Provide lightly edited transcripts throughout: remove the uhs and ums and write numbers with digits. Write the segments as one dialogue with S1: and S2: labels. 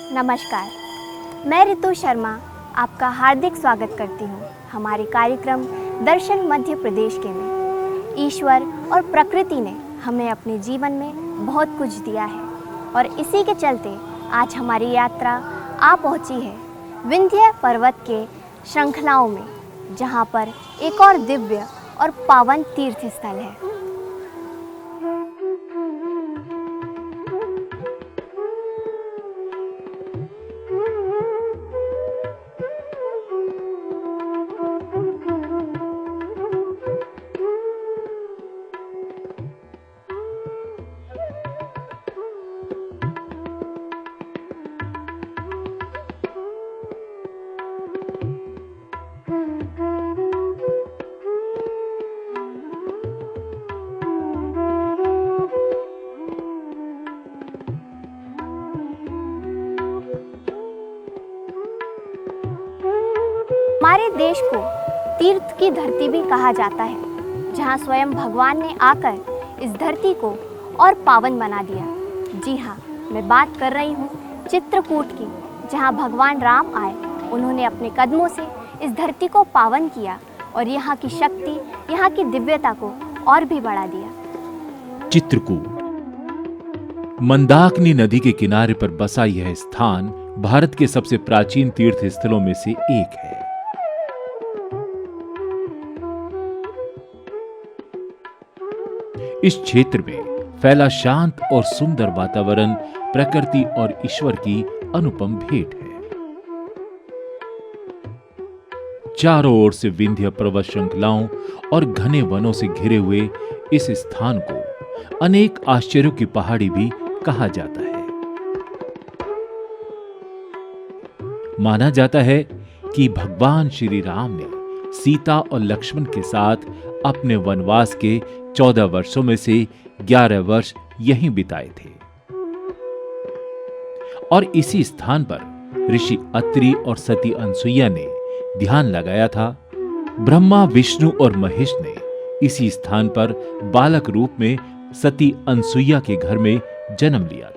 S1: नमस्कार, मैं ऋतु शर्मा आपका हार्दिक स्वागत करती हूँ हमारे कार्यक्रम दर्शन मध्य प्रदेश के में। ईश्वर और प्रकृति ने हमें अपने जीवन में बहुत कुछ दिया है और इसी के चलते आज हमारी यात्रा आ पहुँची है विंध्य पर्वत के श्रृंखलाओं में, जहाँ पर एक और दिव्य और पावन तीर्थ स्थल है। हमारे देश को तीर्थ की धरती भी कहा जाता है, जहाँ स्वयं भगवान ने आकर इस धरती को और पावन बना दिया। जी हाँ, मैं बात कर रही हूँ चित्रकूट की, जहाँ भगवान राम आए। उन्होंने अपने कदमों से इस धरती को पावन किया और यहाँ की शक्ति, यहाँ की दिव्यता को और भी बढ़ा दिया।
S2: चित्रकूट मंदाकिनी नदी के किनारे पर बसा यह स्थान भारत के सबसे प्राचीन तीर्थ स्थलों में से एक है। इस क्षेत्र में फैला शांत और सुंदर वातावरण प्रकृति और ईश्वर की अनुपम भेंट है। चारों ओर से विंध्य पर्वत श्रृंखलाओं और घने वनों से घिरे हुए इस स्थान को अनेक आश्चर्यों की पहाड़ी भी कहा जाता है। माना जाता है कि भगवान श्री राम ने सीता और लक्ष्मण के साथ अपने वनवास के 14 वर्षों में से 11 वर्ष यहीं बिताए थे और इसी स्थान पर ऋषि अत्रि और सती अनसुईया ने ध्यान लगाया था। ब्रह्मा, विष्णु और महेश ने इसी स्थान पर बालक रूप में सती अनसुईया के घर में जन्म लिया था।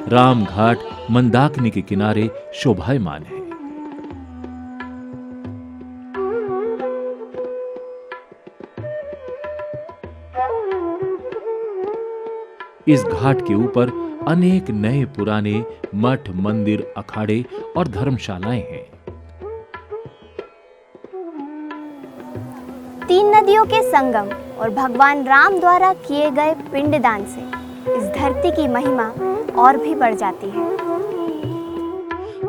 S2: राम घाट मंदाकिनी के किनारे शोभायमान है। इस घाट के ऊपर अनेक नए पुराने मठ, मंदिर, अखाड़े और धर्मशालाएं हैं।
S1: 3 नदियों के संगम और भगवान राम द्वारा किए गए पिंडदान से इस धरती की महिमा और भी बढ़ जाती है।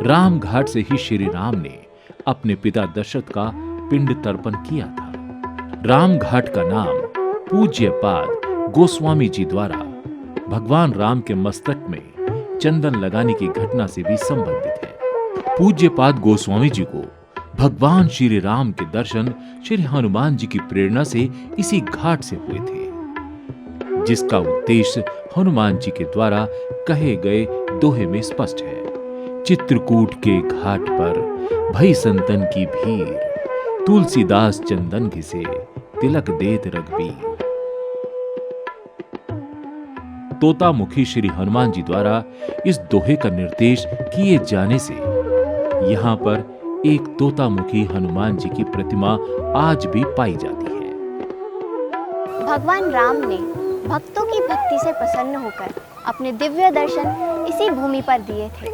S2: राम घाट से ही श्री राम ने अपने पिता दशरथ का पिंड तर्पण किया था। राम घाट का नाम पूज्यपाद गोस्वामी जी द्वारा भगवान राम के मस्तक में चंदन लगाने की घटना से भी संबंधित है। पूज्यपाद गोस्वामी जी को भगवान श्री राम के दर्शन श्री हनुमान जी की प्रेरणा से इसी घाट से हुए थे, जिसका उद्देश्य हनुमान जी के द्वारा कहे गए दोहे में स्पष्ट है। चित्रकूट के घाट पर भई संतन की भीड़, तुलसीदास चंदन घिसे तिलक देत रघुवीर। तोतामुखी श्री हनुमान जी द्वारा इस दोहे का निर्देश किए जाने से यहाँ पर एक तोतामुखी हनुमान जी की प्रतिमा आज भी पाई जाती है।
S1: भगवान राम ने भक्तों की भक्ति से प्रसन्न होकर अपने दिव्य दर्शन इसी भूमि पर दिए थे।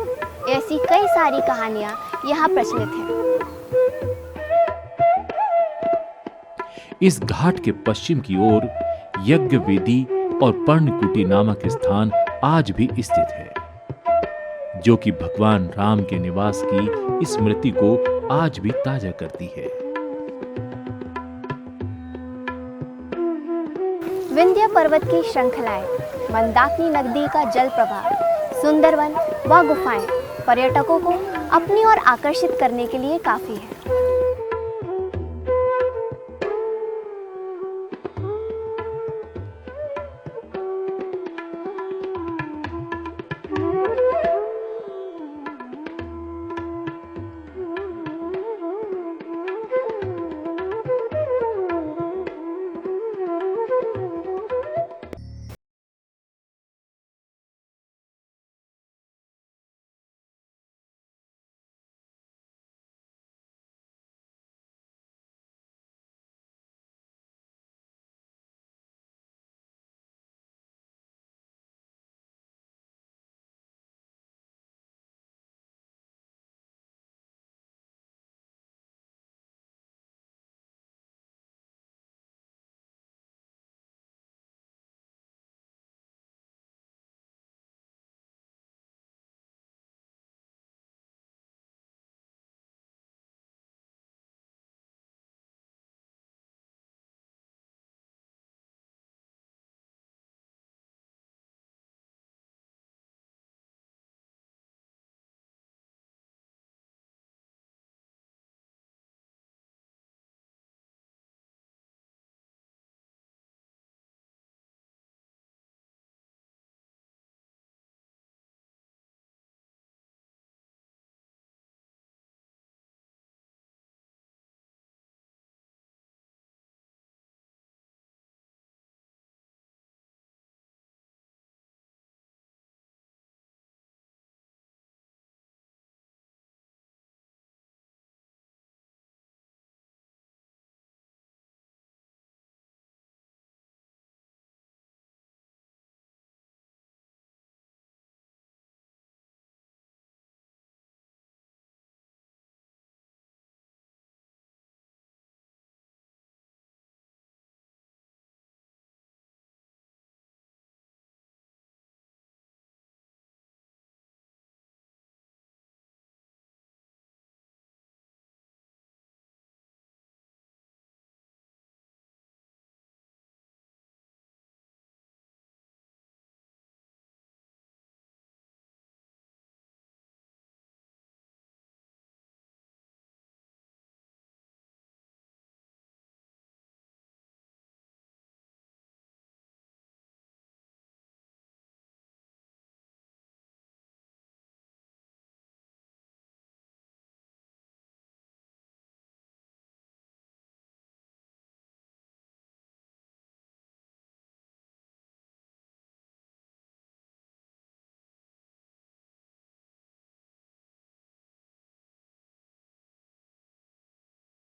S1: ऐसी कई सारी कहानियां यहाँ प्रचलित हैं।
S2: इस घाट के पश्चिम की ओर यज्ञ वेदी और पर्णकुटी नामक स्थान आज भी स्थित है, जो कि भगवान राम के निवास की स्मृति को आज भी ताजा करती है।
S1: विंध्य पर्वत की श्रृंखलाएं, मंदाकिनी नदी का जल प्रवाह, सुंदरवन व गुफाएं पर्यटकों को अपनी ओर आकर्षित करने के लिए काफी है।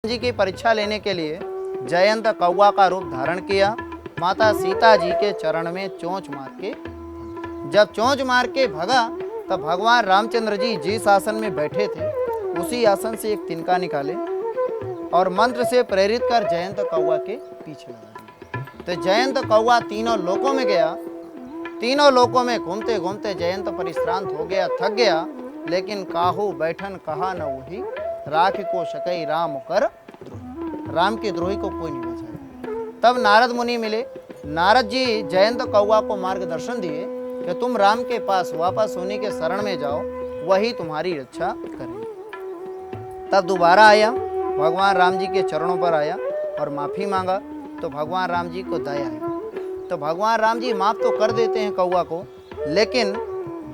S3: जी की परीक्षा लेने के लिए जयंत कौवा का रूप धारण किया। माता सीता जी के चरण में चोंच मार के, जब चोंच मार के भगा तब भगवान रामचंद्र जी जिस आसन में बैठे थे उसी आसन से एक तिनका निकाले और मंत्र से प्रेरित कर जयंत कौवा के पीछे लगा दिया। तो जयंत कौवा तीनों लोकों में गया। तीनों लोकों में घूमते घूमते जयंत परिश्रांत हो गया, थक गया, लेकिन काहू बैठन कहा न वही, राख को सकई राम कर द्रोही। राम के द्रोही को कोई नहीं बचाया। तब नारद मुनि मिले। नारद जी जयंत कौवा को मार्गदर्शन दिए कि तुम राम के पास वापस उन्हीं के शरण में जाओ, वही तुम्हारी रक्षा करेंगे। तब दोबारा आया, भगवान राम जी के चरणों पर आया और माफ़ी मांगा। तो भगवान राम जी को दया आई, तो भगवान राम जी माफ़ तो कर देते हैं कौवा को, लेकिन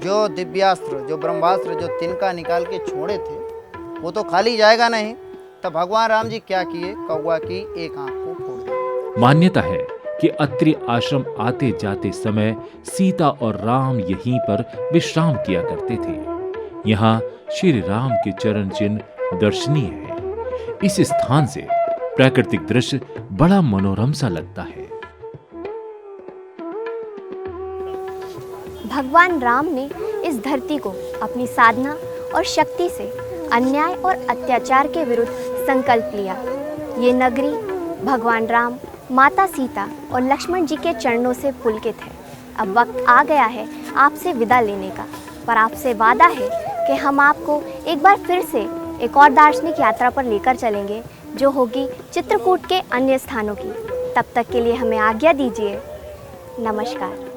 S3: जो दिव्यास्त्र, जो ब्रह्मास्त्र, जो तिनका निकाल के छोड़े थे वो तो खाली जाएगा नहीं। तब भगवान राम जी क्या किए, कौवा की एक आंख को फोड़ दिया।
S2: मान्यता है कि अत्रि आश्रम आते जाते समय सीता और राम यहीं पर विश्राम किया करते थे। यहाँ श्री राम के चरण चिन्ह दर्शनीय है। इस स्थान से प्राकृतिक दृश्य बड़ा मनोरम सा लगता है।
S1: भगवान राम ने इस धरती को अपनी साधना और शक्ति से अन्याय और अत्याचार के विरुद्ध संकल्प लिया। ये नगरी भगवान राम, माता सीता और लक्ष्मण जी के चरणों से पुलकित है। अब वक्त आ गया है आपसे विदा लेने का, पर आपसे वादा है कि हम आपको एक बार फिर से एक और दार्शनिक यात्रा पर लेकर चलेंगे, जो होगी चित्रकूट के अन्य स्थानों की। तब तक के लिए हमें आज्ञा दीजिए। नमस्कार।